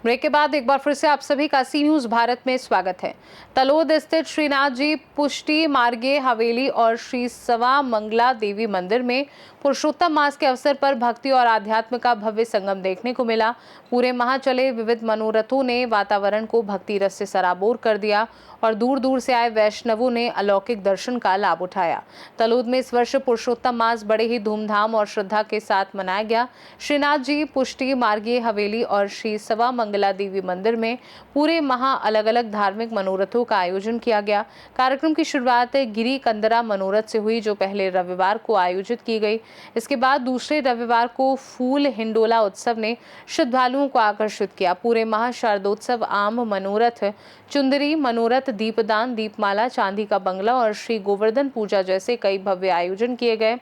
Break के बाद एक बार फिर से आप सभी का सी न्यूज भारत में स्वागत है। तलोद स्थित श्रीनाथ जी पुष्टि मार्गे हवेली और श्री सवा मंगला देवी मंदिर में पुरुषोत्तम मास के अवसर पर भक्ति और आध्यात्म का भव्य संगम देखने को मिला। पूरे माह चले विविध मनोरथों ने वातावरण को भक्ति रस से सराबोर कर दिया और दूर दूर से आए वैष्णवों ने अलौकिक दर्शन का लाभ उठाया। तलोद में इस वर्ष पुरुषोत्तम मास बड़े ही धूमधाम और श्रद्धा के साथ मनाया गया। श्रीनाथ जी पुष्टि मार्गे हवेली और श्री सवा मंगला देवी मंदिर में पूरे माह अलग अलग धार्मिक मनोरथों का आयोजन किया गया। कार्यक्रम की शुरुआत गिरी कंदरा मनोरथ से हुई, जो पहले रविवार को आयोजित की गई। इसके बाद दूसरे रविवार को फूल हिंडोला उत्सव ने श्रद्धालुओं को आकर्षित किया। पूरे माह शारदोत्सव, आम मनोरथ, चुंदरी मनोरथ, दीपदान, दीपमाला, चांदी का बंगला और श्री गोवर्धन पूजा जैसे कई भव्य आयोजन किए गए।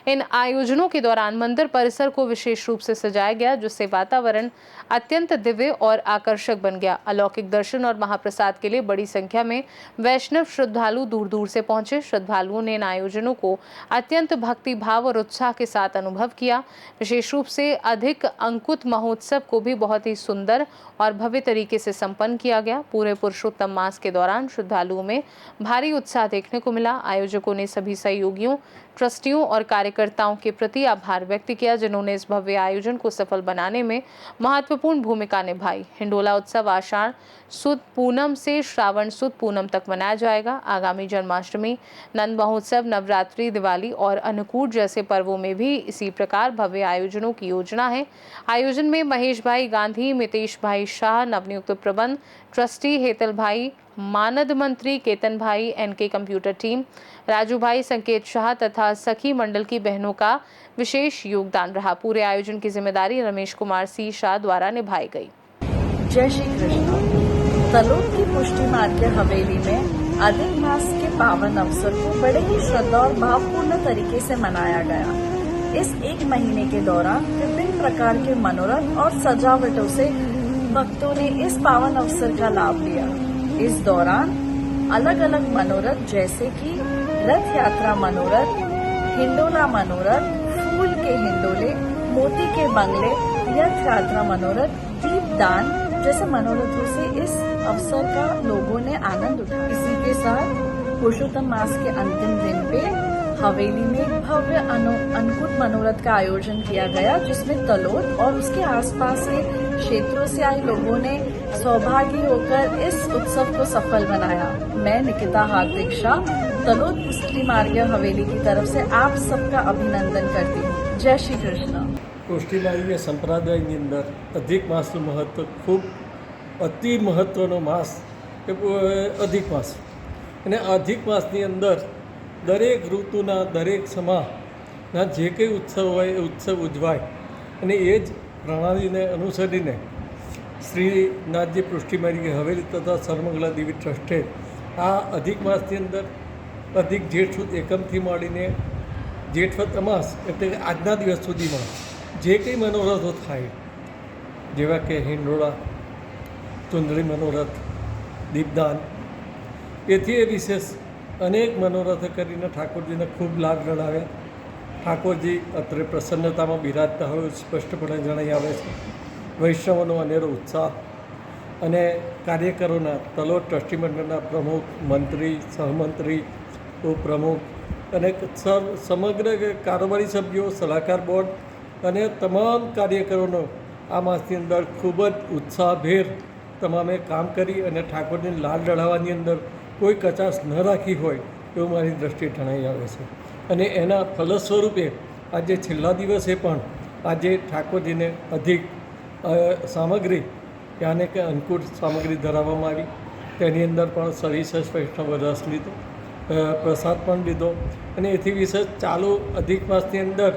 इन आयोजनों के दौरान मंदिर परिसर को विशेष रूप से सजाया गया, जिससे वातावरण अत्यंत दिव्य और आकर्षक बन गया। अलौकिक दर्शन और महाप्रसाद के लिए बड़ी संख्या में वैष्णव श्रद्धालु दूर दूर से पहुंचे। श्रद्धालुओं ने इन आयोजनों को अत्यंत भक्ति भाव और उत्साह के साथ अनुभव किया। विशेष रूप से अधिक अंकुत महोत्सव को भी बहुत ही सुंदर और भव्य तरीके से संपन्न किया गया। पूरे पुरुषोत्तम मास के दौरान श्रद्धालुओं में भारी उत्साह देखने को मिला। आयोजकों ने सभी सहयोगियों, ट्रस्टियों और कार्यकर्ताओं के प्रति आभार व्यक्त किया, जिन्होंने इस भव्य आयोजन को सफल बनाने में महत्वपूर्ण भूमिका निभाई। हिंडोला उत्सव आषाढ़ सुद पूनम से श्रावण सुद पूनम तक मनाया जाएगा। आगामी जन्माष्टमी, नंद महोत्सव, नवरात्रि, दिवाली और अन्नकूट जैसे पर्वों में भी इसी प्रकार भव्य आयोजनों की योजना है। आयोजन में महेश भाई गांधी, मितेश भाई शाह, नवनियुक्त प्रबंध ट्रस्टी हेतल भाई, मानद मंत्री केतन भाई, एनके कंप्यूटर टीम, राजू भाई, संकेत शाह तथा सखी मंडल की बहनों का विशेष योगदान रहा। पूरे आयोजन की जिम्मेदारी रमेश कुमार सी शाह द्वारा निभाई गई। जय श्री कृष्ण। तलोद की पुष्टि मार्ग हवेली में अधिक मास के पावन अवसर को बड़े ही श्रद्धा और भावपूर्ण तरीके से मनाया गया। इस एक महीने के दौरान विभिन्न प्रकार के मनोरथ और सजावटों से भक्तों ने इस पावन अवसर का लाभ लिया। इस दौरान अलग अलग मनोरथ जैसे कि रथ यात्रा मनोरथ, हिंडोला मनोरथ, फूल के हिंडोले, मोती के बंगले, रथ यात्रा मनोरथ, दीपदान जैसे मनोरथों से इस अवसर का लोगों ने आनंद उठाया। इसी के साथ पुरुषोत्तम मास के अंतिम दिन पे हवेली में एक भव्य अनकुट मनोरथ का आयोजन किया गया, जिसमें तलोद और उसके आसपास के क्षेत्रों से आए लोगों ने सौभागी होकर इस उत्सव को सफल बनाया। मैं निकिता हार्दिक शाह तलोद पुष्टि मार्ग हवेली की तरफ से आप सबका अभिनंदन करती हूँ। जय श्री कृष्ण। પુષ્ટિ માર્ગીય સંપ્રદાયની અંદર અધિક માસનું મહત્ત્વ ખૂબ અતિ મહત્ત્વનો માસ એ અધિક માસ, અને અધિક માસની અંદર દરેક ઋતુના દરેક સમાના જે કંઈ ઉત્સવ હોય એ ઉત્સવ ઉજવાય, અને એ જ પ્રણાલીને અનુસરીને શ્રીનાથજી પુષ્ટિ માર્ગીય હવેલી તથા સર્વમંગલા દેવી ટ્રસ્ટે આ અધિક માસની અંદર અધિક જેઠ સુદ એકમથી માંડીને જેઠવત અમાસ એટલે કે આજના દિવસ સુધીમાં જે કંઈ મનોરથો થાય, જેવા કે હિંડોળા, ચુંદડી મનોરથ, દીપદાન, એથી એ વિશેષ અનેક મનોરથો કરીને ઠાકોરજીને ખૂબ લાભ જણાવ્યા। ઠાકોરજી અત્રે પ્રસન્નતામાં બિરાજતા હોય સ્પષ્ટપણે જણાઈ આવે છે। વૈષ્ણવોનો અનેરો ઉત્સાહ અને કાર્યકરોના તલોદ ટ્રસ્ટી મંડળના પ્રમુખ, મંત્રી, સહમંત્રી, ઉપપ્રમુખ અને સમગ્ર કારોબારી સભ્યો, સલાહકાર બોર્ડ અને તમામ કાર્યકરોનો આ માસની અંદર ખૂબ જ ઉત્સાહભેર તમામે કામ કરી અને ઠાકોરજીને લાલ ચઢાવવાની અંદર કોઈ કચાશ ન રાખી હોય એવું મારી દ્રષ્ટિએ જણાઈ આવે છે। અને એના ફલસ્વરૂપે આજે છેલ્લા દિવસે પણ આજે ઠાકોરજીને અધિક સામગ્રી યાને કે અન્નકૂટ સામગ્રી ધરાવવામાં આવી। તેની અંદર પણ સવિશેષ વૈષ્ણવ રસ લીધો, પ્રસાદ પણ લીધો, અને એથી વિશેષ ચાલુ અધિક માસની અંદર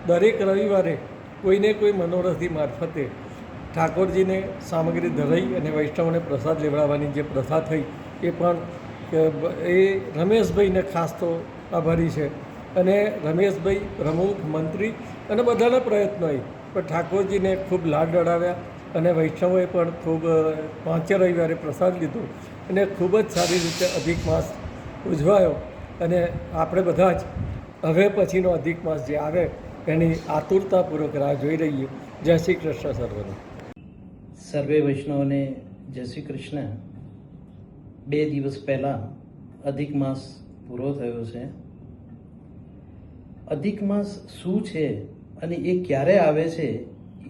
દરેક રવિવારે કોઈને કોઈ મનોરથી મારફતે ઠાકોરજીને સામગ્રી ધરાઈ અને વૈષ્ણવને પ્રસાદ લેવડાવવાની જે પ્રથા થઈ એ પણ એ રમેશભાઈને ખાસ તો આભારી છે। અને રમેશભાઈ, પ્રમુખ, મંત્રી અને બધાના પ્રયત્નોએ પણ ઠાકોરજીને ખૂબ લાડ ચડાવ્યા, અને વૈષ્ણવોએ પણ ખૂબ પાંચે રવિવારે પ્રસાદ લીધો અને ખૂબ જ સારી રીતે અધિક માસ ઉજવાયો। અને આપણે બધા જ હવે પછીનો અધિક માસ જે આવે એની આતુરતાપૂર્વક રાહ જોઈ રહીએ। જય શ્રી કૃષ્ણ સર્વને। સર્વે વૈષ્ણવને જય શ્રી કૃષ્ણ. 2 દિવસ પહેલાં અધિક માસ પૂરો થયો છે. અધિક માસ શું છે અને એ ક્યારે આવે છે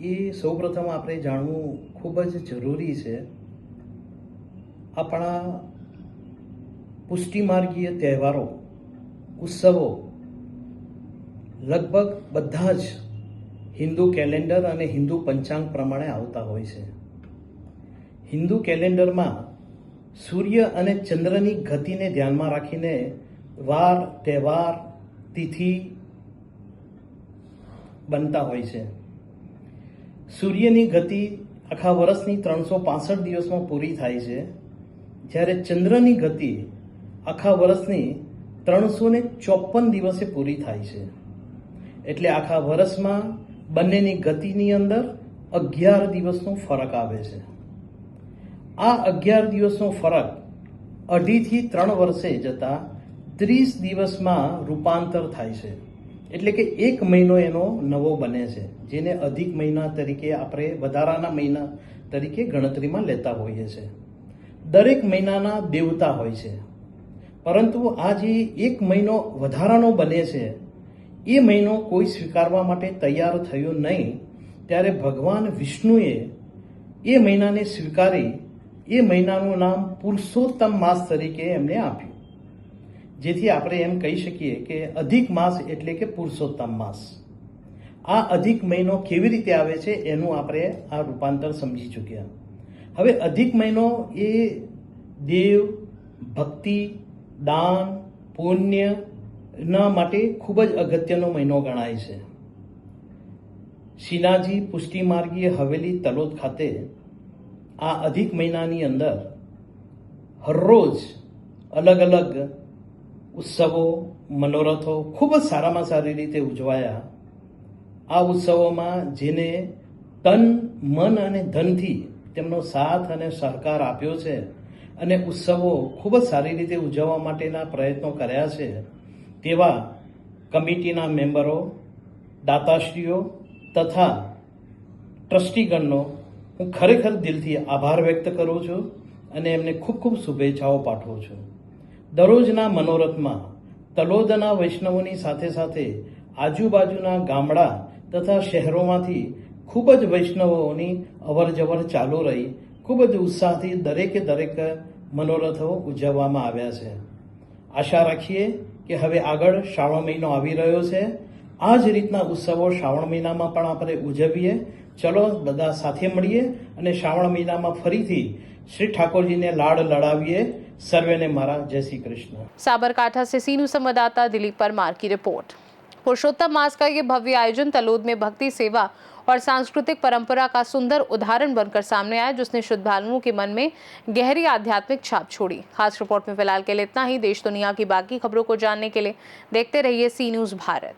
એ સૌપ્રથમ આપણે જાણવું ખૂબ જ જરૂરી છે. આપણા પુષ્ટિમાર્ગીય તહેવારો, ઉત્સવો લગભગ બધા જ હિન્દુ કેલેન્ડર અને હિન્દુ પંચાંગ પ્રમાણે આવતા હોય છે. હિન્દુ કેલેન્ડરમાં સૂર્ય અને ચંદ્રની ગતિને ધ્યાનમાં રાખીને વાર, તહેવાર, તિથિ બનતા હોય છે. સૂર્યની ગતિ આખા વર્ષની 365 દિવસમાં પૂરી થાય છે, જ્યારે ચંદ્રની ગતિ આખા વર્ષની 354 દિવસે પૂરી થાય છે. એટલે આખા વર્ષમાં બંનેની ગતિની અંદર 11 દિવસનો ફરક આવે છે. આ 11 દિવસનો ફરક 2.5 થી 3 વર્ષે જતા 30 દિવસમાં રૂપાંતર થાય છે. એટલે કે 1 મહિનો એનો નવો બને છે, જેને અધિક મહિના તરીકે આપણે વધારાના મહિના તરીકે ગણતરીમાં લેતા હોઈએ છીએ. દરેક મહિનાના દેવતા હોય છે, પરંતુ આ જે 1 મહિનો વધારાનો બને છે એ મહિનો કોઈ સ્વીકારવા માટે તૈયાર થયો નહીં. ત્યારે ભગવાન વિષ્ણુએ એ મહિનાને સ્વીકારી એ મહિનાનું નામ પુરુષોત્તમ માસ તરીકે એમને આપ્યું, જેથી આપણે એમ કહી શકીએ કે અધિક માસ એટલે કે પુરુષોત્તમ માસ. આ અધિક મહિનો કેવી રીતે આવે છે એનું આપણે આ રૂપાંતર સમજી ચૂક્યા. હવે અધિક મહિનો એ દેવ, ભક્તિ, દાન, પુણ્ય ના માટે ખૂબ જ અગત્યનો મહિનો ગણાય છે. શ્રીનાથજી પુષ્ટિમાર્ગીય હવેલી તલોદ ખાતે આ અધિક મહિનાની અંદર હરરોજ અલગ અલગ ઉત્સવો, મનોરથો ખૂબ જ સારામાં સારી રીતે ઉજવાયા. આ ઉત્સવોમાં જેને તન, મન અને ધનથી તેમનો સાથ અને સહકાર આપ્યો છે અને ઉત્સવો ખૂબ જ સારી રીતે ઉજવવા માટેના પ્રયત્નો કર્યા છે, તેવા કમિટીના મેમ્બરો, દાતાશ્રીઓ તથા ટ્રસ્ટીગણનો હું ખરેખર દિલથી આભાર વ્યક્ત કરું છું અને એમને ખૂબ ખૂબ શુભેચ્છાઓ પાઠવું છું. દરરોજના મનોરથમાં તલોદના વૈષ્ણવોની સાથે સાથે આજુબાજુના ગામડા તથા શહેરોમાંથી ખૂબ જ વૈષ્ણવોની અવરજવર ચાલુ રહી. ખૂબ જ ઉત્સાહથી દરેકે દરેક મનોરથો ઉજવવામાં આવ્યા છે. આશા રાખીએ કે હવે આગળ શ્રાવણ મહિનો આવી રહ્યો છે. આ જ રીતના ઉત્સવો શ્રાવણ મહિનામાં પણ આપણે ઉજવીએ. ચલો બધા સાથે મળીએ અને શ્રાવણ મહિનામાં ફરીથી श्री ठाकुर जी ने लाड़ लड़ाविए. सर्वे ने मारा. जय श्री कृष्ण. साबरकांठा से सीनू संवाददाता दिलीप परमार की रिपोर्ट। पुरुषोत्तम मास का ये भव्य आयोजन तलोद में भक्ति, सेवा और सांस्कृतिक परंपरा का सुंदर उदाहरण बनकर सामने आया, जिसने श्रद्धालुओं के मन में गहरी आध्यात्मिक छाप छोड़ी। खास रिपोर्ट में फिलहाल के लिए इतना ही। देश दुनिया की बाकी खबरों को जानने के लिए देखते रहिए सी न्यूज़ भारत।